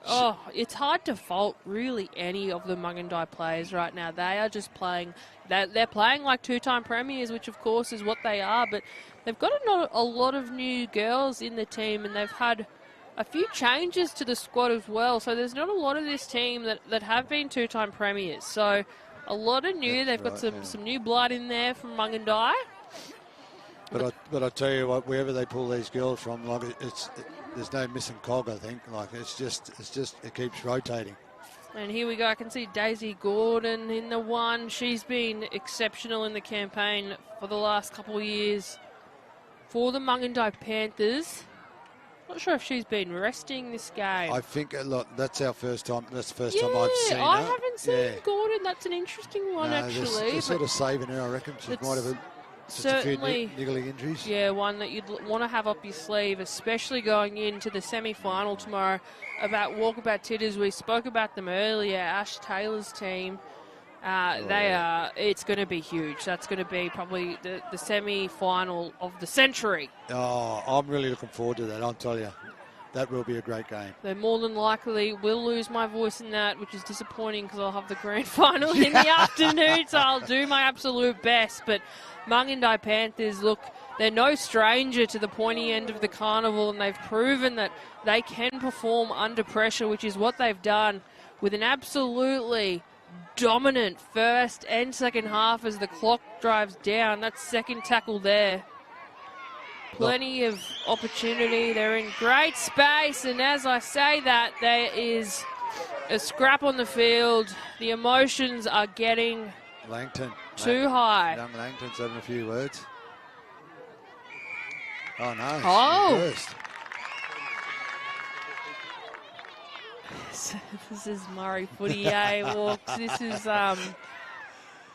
Oh, it's hard to fault really any of the Mungindi players right now. They are just playing. They're playing like two-time premiers, which of course is what they are. But they've got a lot of new girls in the team, and they've had a few changes to the squad as well. So there's not a lot of this team that have been two-time premiers. So a lot of new. They've got some new blood in there from Mungindi. But I tell you what, wherever they pull these girls from, like there's no missing cog, I think. Like it keeps rotating. And here we go. I can see Daisy Gordon in the one. She's been exceptional in the campaign for the last couple of years. for the Mungindi Panthers. Not sure if she's been resting this game. I think that's our first time. That's the first time I've seen her. I haven't seen Gordon. That's an interesting one, actually. They're sort of saving her, I reckon. She might have just a few niggly injuries. Yeah, one that you'd want to have up your sleeve, especially going into the semi-final tomorrow. About Walkabout Titters, we spoke about them earlier. Ash Taylor's team. It's going to be huge. That's going to be probably the semi-final of the century. Oh, I'm really looking forward to that, I'll tell you. That will be a great game. They more than likely will lose my voice in that, which is disappointing because I'll have the grand final in the afternoon, so I'll do my absolute best. But Mungindi Panthers, look, they're no stranger to the pointy end of the carnival, and they've proven that they can perform under pressure, which is what they've done with an absolutely dominant first and second half as the clock drives down. That second tackle there. Plenty of opportunity. They're in great space, and as I say that, there is a scrap on the field. The emotions are getting too high. Young Langton's having a few words. Oh, no. Oh. This is Murri footy, Walks.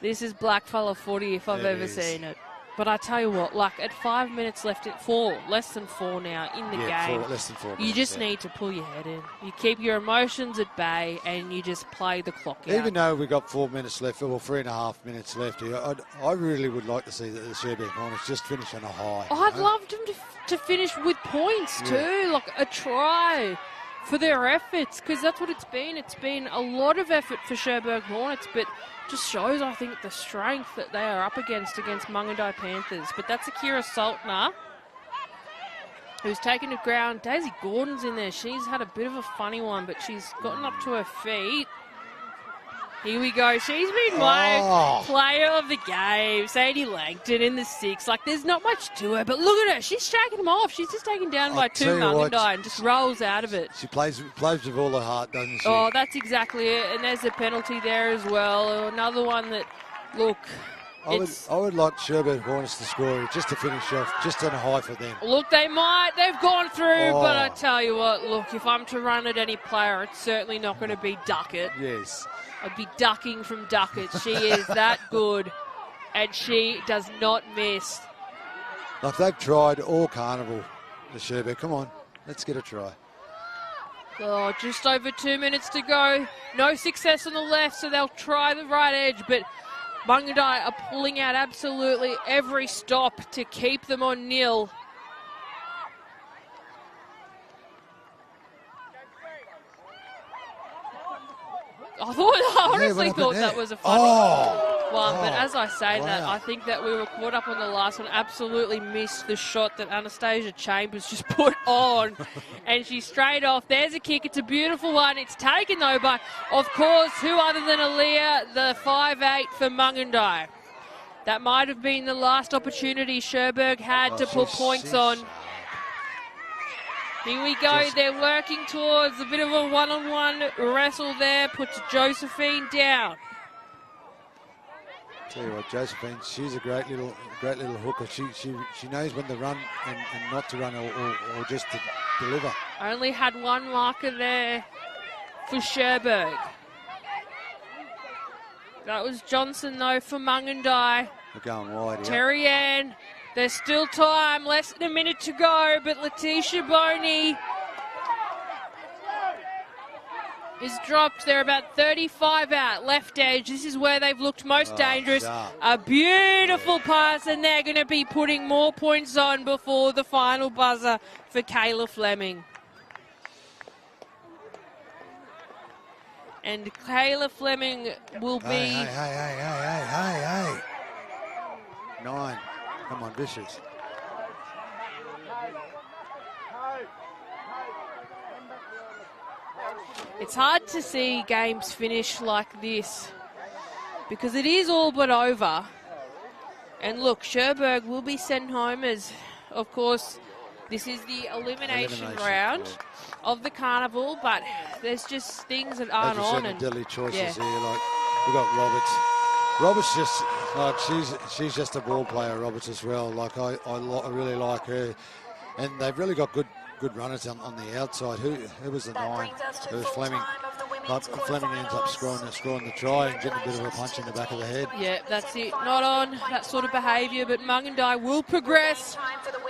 This is blackfella footy if I've ever seen it. But I tell you what, like at 5 minutes left, less than 4 now in the game. Less than 4 minutes, you just need to pull your head in. You keep your emotions at bay and you just play the clock out. Even though we've got 4 minutes left, or 3.5 minutes left here, I really would like to see the Cherbourg Hornets just finish on a high. I'd love them to finish with points too, like a try for their efforts, because that's what it's been. It's been a lot of effort for Cherbourg Hornets, but just shows, I think, the strength that they are up against Mungindi Panthers. But that's Akira Saltner, who's taken to ground. Daisy Gordon's in there. She's had a bit of a funny one, but she's gotten up to her feet. Here we go. She's been my player of the game. Sadie Langton in the 6. Like, there's not much to her, but look at her. She's shaking them off. She's just taken down by 2 Mungindi and just rolls out of it. She plays with all her heart, doesn't she? Oh, that's exactly it. And there's a penalty there as well. Another one that, look, I would like Cherbourg Hornets to score just to finish off, just on a high for them. Look, they might. They've gone through, but I tell you what, look, if I'm to run at any player, it's certainly not going to be Duckett. Yes. I'd be ducking from Duckett. She is that good, and she does not miss. Like, they've tried all carnival, the Cherbourg. Come on, let's get a try. Oh, just over 2 minutes to go. No success on the left, so they'll try the right edge, but Mungindi are pulling out absolutely every stop to keep them on nil. I honestly thought that was a funny one, but as I say that, I think that we were caught up on the last one. Absolutely missed the shot that Anastasia Chambers just put on, and she straight off. There's a kick. It's a beautiful one. It's taken, though, by, of course, who other than Aaliyah, the 5'8" for Mungindi. That might have been the last opportunity Cherbourg had to put points on. Here we go, they're working towards a bit of a one-on-one wrestle there, puts Josephine down. Tell you what, Josephine, she's a great little hooker. She knows when to run and not to run or just to deliver. Only had one marker there for Cherbourg. That was Johnson, though, for Mungindi. They're going wide, Terry Ann. There's still time, less than a minute to go, but Letitia Boney is dropped. They're about 35 out, left edge. This is where they've looked most dangerous. Sharp. A beautiful pass, and they're going to be putting more points on before the final buzzer for Kayla Fleming. And Kayla Fleming will be... Hey. 9. Come on, Vicious. It's hard to see games finish like this because it is all but over. And look, Cherbourg will be sent home as, of course, this is the elimination round of the carnival, but there's just things that aren't on. And deadly choices here. Like, we got Roberts. Roberts just Like she's just a ball player, Roberts, as well. Like I really like her, and they've really got good runners on the outside. Who was the 9? It was Fleming. But Fleming ends up scoring the try and getting a bit of a punch in the back of the head. Yeah, that's it. Not on that sort of behaviour, but Mungindi will progress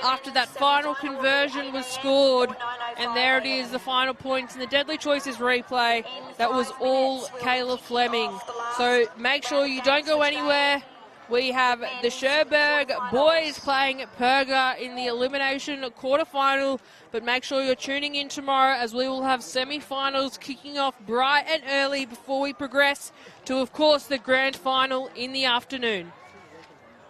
after that final conversion was scored. And there it is, the final points in the Deadly Choices replay. That was all Kayla Fleming. So make sure you don't go anywhere. We have the Cherbourg boys playing at Perga in the elimination quarterfinal, but make sure you're tuning in tomorrow as we will have semi-finals kicking off bright and early before we progress to, of course, the grand final in the afternoon.